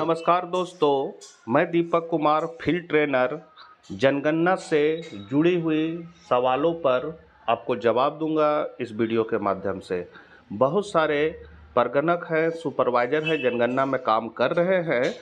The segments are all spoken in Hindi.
नमस्कार दोस्तों, मैं दीपक कुमार फील्ड ट्रेनर जनगणना से जुड़ी हुई सवालों पर आपको जवाब दूंगा इस वीडियो के माध्यम से। बहुत सारे परगणक हैं, सुपरवाइजर हैं, जनगणना में काम कर रहे हैं।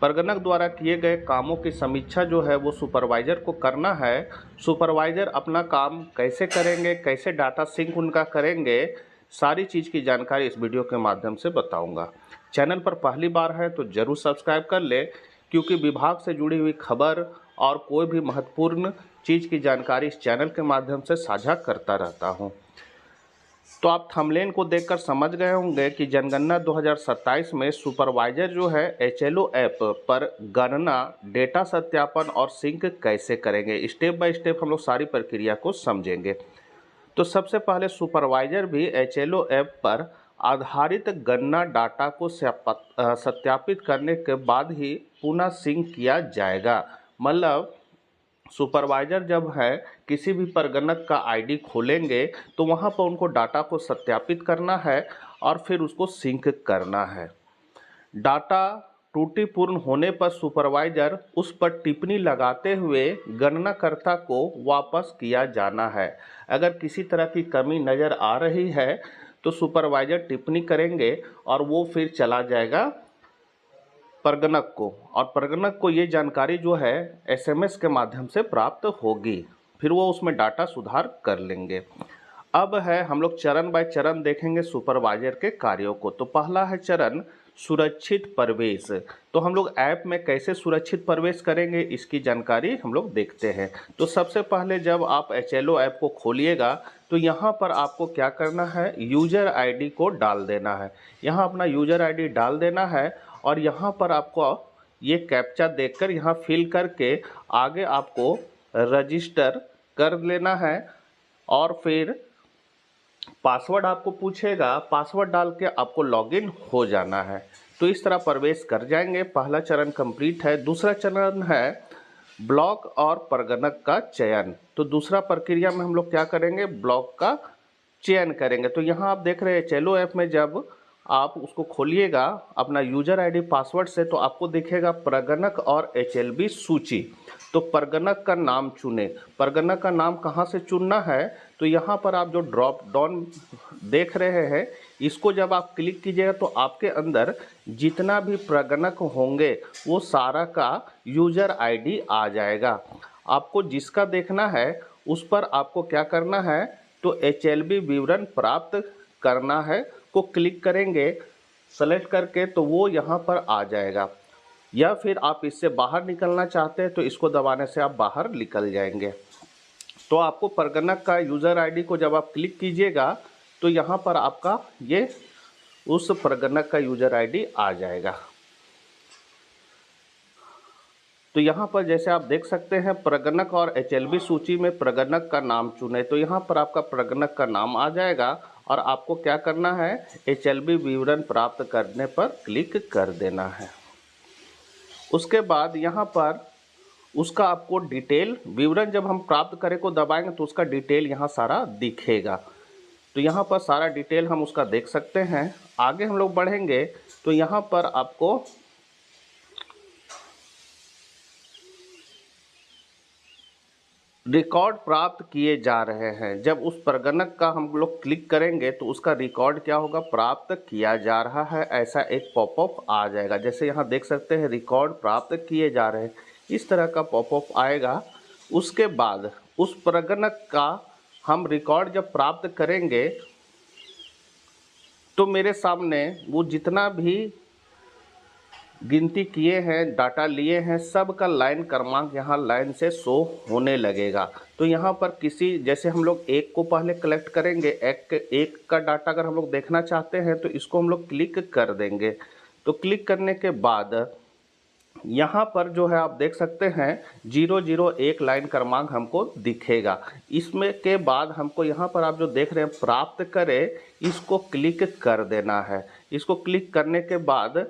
परगणक द्वारा किए गए कामों की समीक्षा जो है वो सुपरवाइजर को करना है। सुपरवाइजर अपना काम कैसे करेंगे, कैसे डाटा सिंक उनका करेंगे, सारी चीज़ की जानकारी इस वीडियो के माध्यम से बताऊंगा। चैनल पर पहली बार है तो जरूर सब्सक्राइब कर ले, क्योंकि विभाग से जुड़ी हुई खबर और कोई भी महत्वपूर्ण चीज़ की जानकारी इस चैनल के माध्यम से साझा करता रहता हूं। तो आप थंबनेल को देखकर समझ गए होंगे कि जनगणना 2027 में सुपरवाइजर जो है HLO ऐप पर गणना, डेटा सत्यापन और सिंक कैसे करेंगे, स्टेप बाय स्टेप हम लोग सारी प्रक्रिया को समझेंगे। तो सबसे पहले सुपरवाइजर भी HLO ऐप पर आधारित गणना डाटा को सत्यापित करने के बाद ही पुनः सिंक किया जाएगा। मतलब सुपरवाइजर जब है किसी भी परगणक का आईडी खोलेंगे तो वहां पर उनको डाटा को सत्यापित करना है और फिर उसको सिंक करना है। डाटा त्रुटिपूर्ण होने पर सुपरवाइजर उस पर टिप्पणी लगाते हुए गणनाकर्ता को वापस किया जाना है। अगर किसी तरह की कमी नज़र आ रही है तो सुपरवाइजर टिप्पणी करेंगे और वो फिर चला जाएगा परगणक को, और परगणक को ये जानकारी जो है SMS के माध्यम से प्राप्त होगी। फिर वो उसमें डाटा सुधार कर लेंगे। अब है हम लोग चरण बाय चरण देखेंगे सुपरवाइजर के कार्यों को। तो पहला है चरण सुरक्षित प्रवेश। तो हम लोग ऐप में कैसे सुरक्षित प्रवेश करेंगे इसकी जानकारी हम लोग देखते हैं। तो सबसे पहले जब आप HLO ऐप को खोलिएगा तो यहाँ पर आपको क्या करना है, यूजर आईडी को डाल देना है। यहाँ अपना यूजर आईडी डाल देना है और यहाँ पर आपको ये कैप्चा देखकर यहाँ फिल करके आगे आपको रजिस्टर कर लेना है और फिर पासवर्ड आपको पूछेगा, पासवर्ड डाल के आपको लॉगिन हो जाना है। तो इस तरह प्रवेश कर जाएंगे। पहला चरण कंप्लीट है। दूसरा चरण है ब्लॉक और परगणक का चयन। तो दूसरा प्रक्रिया में हम लोग क्या करेंगे, ब्लॉक का चयन करेंगे। तो यहाँ आप देख रहे हैं HLO ऐप में जब आप उसको खोलिएगा अपना यूजर आईडी पासवर्ड से तो आपको दिखेगा परगणक और HLB सूची। तो परगणक का नाम चुने। परगणक का नाम कहाँ से चुनना है, तो यहाँ पर आप जो ड्रॉप डाउन देख रहे हैं इसको जब आप क्लिक कीजिएगा तो आपके अंदर जितना भी परगणक होंगे वो सारा का यूजर आईडी आ जाएगा। आपको जिसका देखना है उस पर आपको क्या करना है, तो HLB विवरण प्राप्त करना है को क्लिक करेंगे सेलेक्ट करके, तो वो यहाँ पर आ जाएगा। या फिर आप इससे बाहर निकलना चाहते हैं तो इसको दबाने से आप बाहर निकल जाएंगे। तो आपको परगणक का यूज़र आईडी को जब आप क्लिक कीजिएगा तो यहाँ पर आपका ये उस परगणक का यूज़र आईडी आ जाएगा। तो यहाँ पर जैसे आप देख सकते हैं परगणक और HLB सूची में परगणक का नाम चुने। तो यहाँ पर आपका परगणक का नाम आ जाएगा और आपको क्या करना है, HLB विवरण प्राप्त करने पर क्लिक कर देना है। उसके बाद यहाँ पर उसका आपको डिटेल विवरण जब हम प्राप्त करें को दबाएंगे तो उसका डिटेल यहाँ सारा दिखेगा। तो यहाँ पर सारा डिटेल हम उसका देख सकते हैं। आगे हम लोग बढ़ेंगे तो यहाँ पर आपको रिकॉर्ड प्राप्त किए जा रहे हैं। जब उस परगणक का हम लोग क्लिक करेंगे तो उसका रिकॉर्ड क्या होगा, प्राप्त किया जा रहा है, ऐसा एक पॉपअप आ जाएगा। जैसे यहाँ देख सकते हैं रिकॉर्ड प्राप्त किए जा रहे हैं, इस तरह का पॉपअप आएगा। उसके बाद उस परगणक का हम रिकॉर्ड जब प्राप्त करेंगे तो मेरे सामने वो जितना भी गिनती किए हैं, डाटा लिए हैं, सब का लाइन क्रमांक यहाँ लाइन से शो होने लगेगा। तो यहाँ पर किसी जैसे हम लोग एक को पहले कलेक्ट करेंगे, एक का डाटा अगर हम लोग देखना चाहते हैं तो इसको हम लोग क्लिक कर देंगे। तो क्लिक करने के बाद यहाँ पर जो है आप देख सकते हैं 001 लाइन क्रमांक हमको दिखेगा। इसमें के बाद हमको यहाँ पर आप जो देख रहे हैं प्राप्त करें, इसको क्लिक कर देना है। इसको क्लिक करने के बाद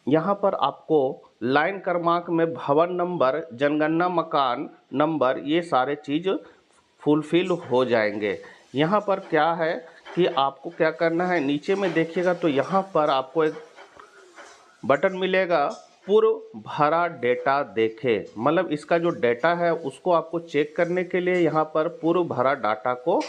यहाँ पर आपको लाइन क्रमांक में भवन नंबर, जनगणना मकान नंबर, ये सारे चीज़ फुलफिल हो जाएंगे। यहाँ पर क्या है कि आपको क्या करना है, नीचे में देखिएगा तो यहाँ पर आपको एक बटन मिलेगा पूर्व भरा डेटा देखें, मतलब इसका जो डेटा है उसको आपको चेक करने के लिए यहाँ पर पूर्व भरा डाटा को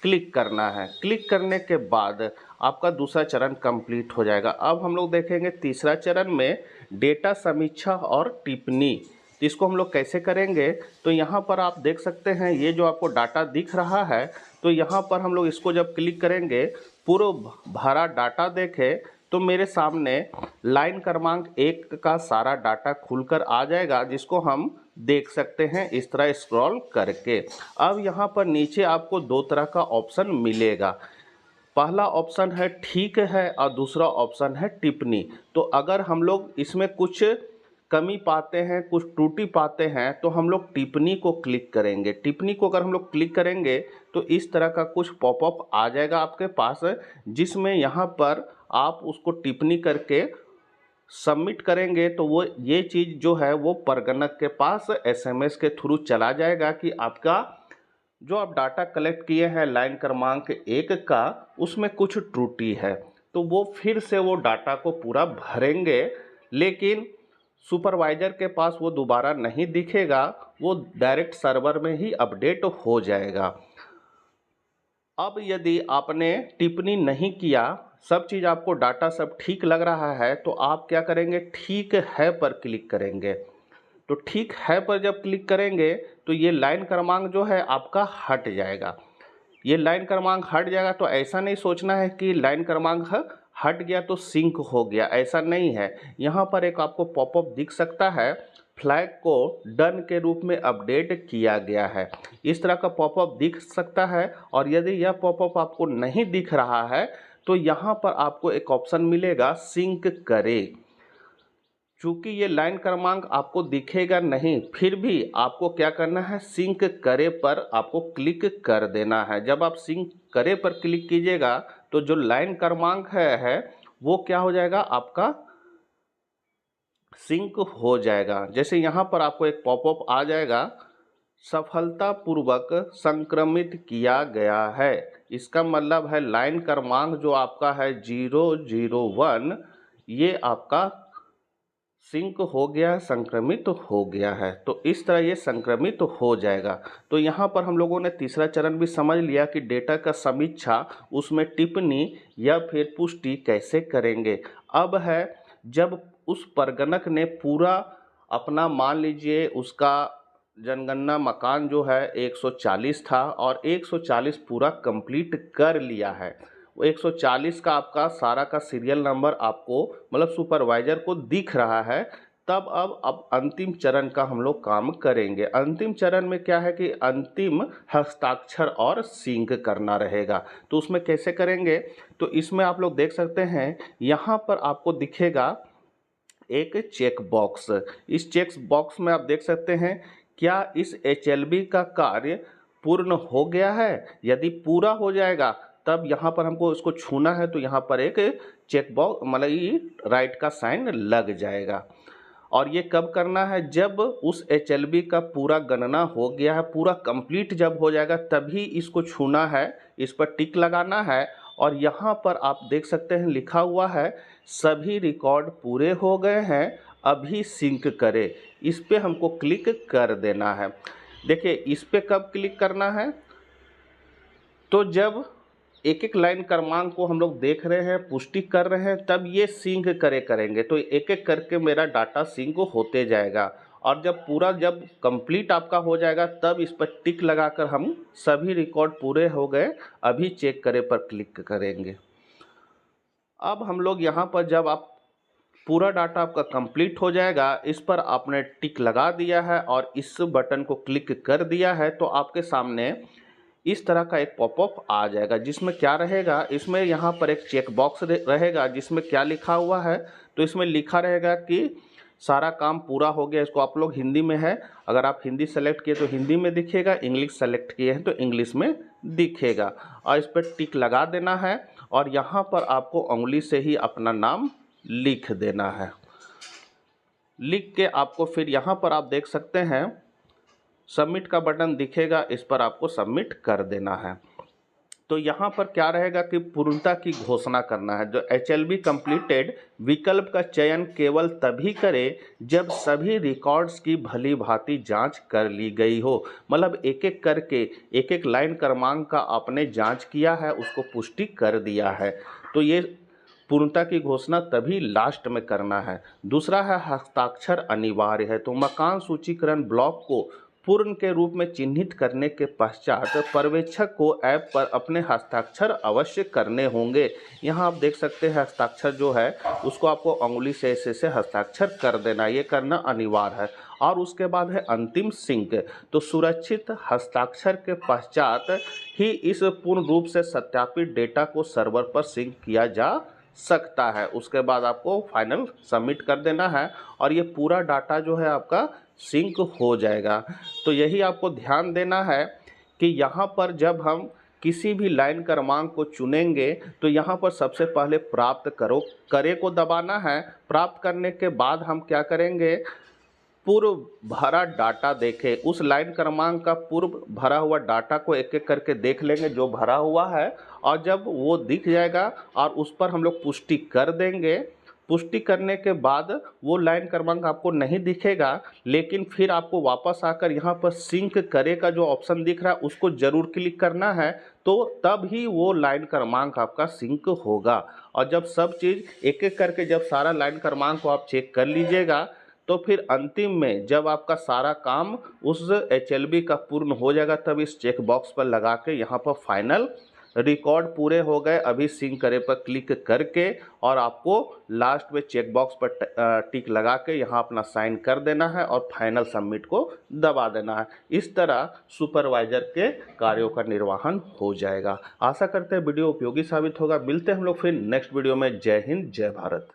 क्लिक करना है। क्लिक करने के बाद आपका दूसरा चरण कंप्लीट हो जाएगा। अब हम लोग देखेंगे तीसरा चरण में डेटा समीक्षा और टिप्पणी। तो इसको हम लोग कैसे करेंगे, तो यहाँ पर आप देख सकते हैं ये जो आपको डाटा दिख रहा है, तो यहाँ पर हम लोग इसको जब क्लिक करेंगे पूर्व भरा डाटा देखें, तो मेरे सामने लाइन क्रमांक 1 का सारा डाटा खुलकर आ जाएगा, जिसको हम देख सकते हैं इस तरह स्क्रॉल करके। अब यहाँ पर नीचे आपको दो तरह का ऑप्शन मिलेगा। पहला ऑप्शन है ठीक है और दूसरा ऑप्शन है टिप्पणी। तो अगर हम लोग इसमें कुछ कमी पाते हैं, कुछ त्रुटि पाते हैं, तो हम लोग टिप्पणी को क्लिक करेंगे। टिप्पणी को अगर हम लोग क्लिक करेंगे तो इस तरह का कुछ पॉपअप आ जाएगा आपके पास, जिसमें यहाँ पर आप उसको टिप्पणी करके सबमिट करेंगे तो वो ये चीज़ जो है वो परगणक के पास एसएमएस के थ्रू चला जाएगा कि आपका जो आप डाटा कलेक्ट किए हैं लाइन क्रमांक 1 का, उसमें कुछ त्रुटि है। तो वो फिर से वो डाटा को पूरा भरेंगे, लेकिन सुपरवाइजर के पास वो दोबारा नहीं दिखेगा, वो डायरेक्ट सर्वर में ही अपडेट हो जाएगा। अब यदि आपने टिप्पणी नहीं किया, सब चीज़ आपको डाटा सब ठीक लग रहा है, तो आप क्या करेंगे, ठीक है पर क्लिक करेंगे। तो ठीक है पर जब क्लिक करेंगे तो ये लाइन क्रमांक जो है आपका हट जाएगा। ये लाइन क्रमांक हट जाएगा, तो ऐसा नहीं सोचना है कि लाइन क्रमांक हट गया तो सिंक हो गया, ऐसा नहीं है। यहाँ पर एक आपको पॉपअप दिख सकता है, फ्लैग को डन के रूप में अपडेट किया गया है, इस तरह का पॉपअप दिख सकता है। और यदि यह पॉपअप आपको नहीं दिख रहा है तो यहाँ पर आपको एक ऑप्शन मिलेगा सिंक करे। चूँकि ये लाइन क्रमांक आपको दिखेगा नहीं, फिर भी आपको क्या करना है, सिंक करे पर आपको क्लिक कर देना है। जब आप सिंक करे पर क्लिक कीजिएगा तो जो लाइन क्रमांक है वो क्या हो जाएगा, आपका सिंक हो जाएगा। जैसे यहाँ पर आपको एक पॉपअप आ जाएगा, सफलतापूर्वक संक्रमित किया गया है। इसका मतलब है लाइन क्रमांक जो आपका है 001, ये आपका सिंक हो गया, संक्रमित हो गया है। तो इस तरह ये संक्रमित हो जाएगा। तो यहाँ पर हम लोगों ने तीसरा चरण भी समझ लिया कि डेटा का समीक्षा, उसमें टिप्पणी या फिर पुष्टि कैसे करेंगे। अब है जब उस परगणक ने पूरा अपना, मान लीजिए उसका जनगणना मकान जो है 140 था और 140 पूरा कंप्लीट कर लिया है, वो 140 का आपका सारा का सीरियल नंबर आपको मतलब सुपरवाइजर को दिख रहा है। तब अब अंतिम चरण का हम लोग काम करेंगे। अंतिम चरण में क्या है कि अंतिम हस्ताक्षर और सिंक करना रहेगा। तो उसमें कैसे करेंगे, तो इसमें आप लोग देख सकते हैं यहाँ पर आपको दिखेगा एक चेक बॉक्स। इस चेक बॉक्स में आप देख सकते हैं क्या इस एचएलबी का कार्य पूर्ण हो गया है। यदि पूरा हो जाएगा तब यहाँ पर हमको इसको छूना है, तो यहाँ पर एक चेक बॉक्स मतलब ये राइट का साइन लग जाएगा। और ये कब करना है, जब उस एचएलबी का पूरा गणना हो गया है, पूरा कंप्लीट जब हो जाएगा तभी इसको छूना है, इस पर टिक लगाना है। और यहाँ पर आप देख सकते हैं लिखा हुआ है सभी रिकॉर्ड पूरे हो गए हैं, अभी सिंक करें। इस पे हमको क्लिक कर देना है। देखिए इस पे कब क्लिक करना है, तो जब एक एक लाइन क्रमांक को हम लोग देख रहे हैं, पुष्टि कर रहे हैं, तब ये सिंक करेंगे। तो एक एक करके मेरा डाटा सिंक होते जाएगा। और जब कंप्लीट आपका हो जाएगा तब इस पर टिक लगाकर हम सभी रिकॉर्ड पूरे हो गए, अभी चेक करे पर क्लिक करेंगे। अब हम लोग यहाँ पर जब आप पूरा डाटा आपका कंप्लीट हो जाएगा, इस पर आपने टिक लगा दिया है और इस बटन को क्लिक कर दिया है, तो आपके सामने इस तरह का एक पॉपअप आ जाएगा, जिसमें क्या रहेगा, इसमें यहाँ पर एक चेक बॉक्स रहेगा जिसमें क्या लिखा हुआ है, तो इसमें लिखा रहेगा कि सारा काम पूरा हो गया। इसको आप लोग हिंदी में है, अगर आप हिंदी सेलेक्ट किए तो हिंदी में दिखेगा, इंग्लिश सेलेक्ट किए हैं तो इंग्लिश में दिखेगा। और इस पर टिक लगा देना है और यहाँ पर आपको उंगली से ही अपना नाम लिख देना है। लिख के आपको फिर यहाँ पर आप देख सकते हैं सबमिट का बटन दिखेगा, इस पर आपको सबमिट कर देना है। तो यहाँ पर क्या रहेगा कि पूर्णता की घोषणा करना है। जो HLB कंप्लीटेड विकल्प का चयन केवल तभी करें जब सभी रिकॉर्ड्स की भली भांति जांच कर ली गई हो। मतलब एक एक करके एक एक लाइन क्रमांक का आपने जांच किया है, उसको पुष्टि कर दिया है। तो ये पूर्णता की घोषणा तभी लास्ट में करना है। दूसरा है हस्ताक्षर अनिवार्य है। तो मकान सूचीकरण ब्लॉक को पूर्ण के रूप में चिन्हित करने के पश्चात पर्यवेक्षक को ऐप पर अपने हस्ताक्षर अवश्य करने होंगे। यहाँ आप देख सकते हैं हस्ताक्षर जो है उसको आपको उंगली से ऐसे हस्ताक्षर कर देना, ये करना अनिवार्य है। और उसके बाद है अंतिम सिंक। तो सुरक्षित हस्ताक्षर के पश्चात ही इस पूर्ण रूप से सत्यापित डेटा को सर्वर पर सिंक किया जा सकता है। उसके बाद आपको फाइनल सबमिट कर देना है और ये पूरा डाटा जो है आपका सिंक हो जाएगा। तो यही आपको ध्यान देना है कि यहाँ पर जब हम किसी भी लाइन क्रमांक को चुनेंगे तो यहाँ पर सबसे पहले प्राप्त करे को दबाना है। प्राप्त करने के बाद हम क्या करेंगे, पूर्व भरा डाटा देखें। उस लाइन क्रमांक का पूर्व भरा हुआ डाटा को एक एक करके देख लेंगे जो भरा हुआ है, और जब वो दिख जाएगा और उस पर हम लोग पुष्टि कर देंगे। पुष्टि करने के बाद वो लाइन क्रमांक आपको नहीं दिखेगा, लेकिन फिर आपको वापस आकर यहाँ पर सिंक करे का जो ऑप्शन दिख रहा है उसको ज़रूर क्लिक करना है। तो तब ही वो लाइन क्रमांक आपका सिंक होगा। और जब सब चीज़ एक एक करके जब सारा लाइन क्रमांक को आप चेक कर लीजिएगा तो फिर अंतिम में जब आपका सारा काम उस HLB का पूर्ण हो जाएगा तब इस चेक बॉक्स पर लगा के यहाँ पर फाइनल रिकॉर्ड पूरे हो गए अभी सिंक करे पर क्लिक करके, और आपको लास्ट में चेक बॉक्स पर टिक लगा के यहाँ अपना साइन कर देना है और फाइनल सबमिट को दबा देना है। इस तरह सुपरवाइजर के कार्यों का निर्वहन हो जाएगा। आशा करते हैं वीडियो उपयोगी साबित होगा। मिलते हैं हम लोग फिर नेक्स्ट वीडियो में। जय हिंद, जय भारत।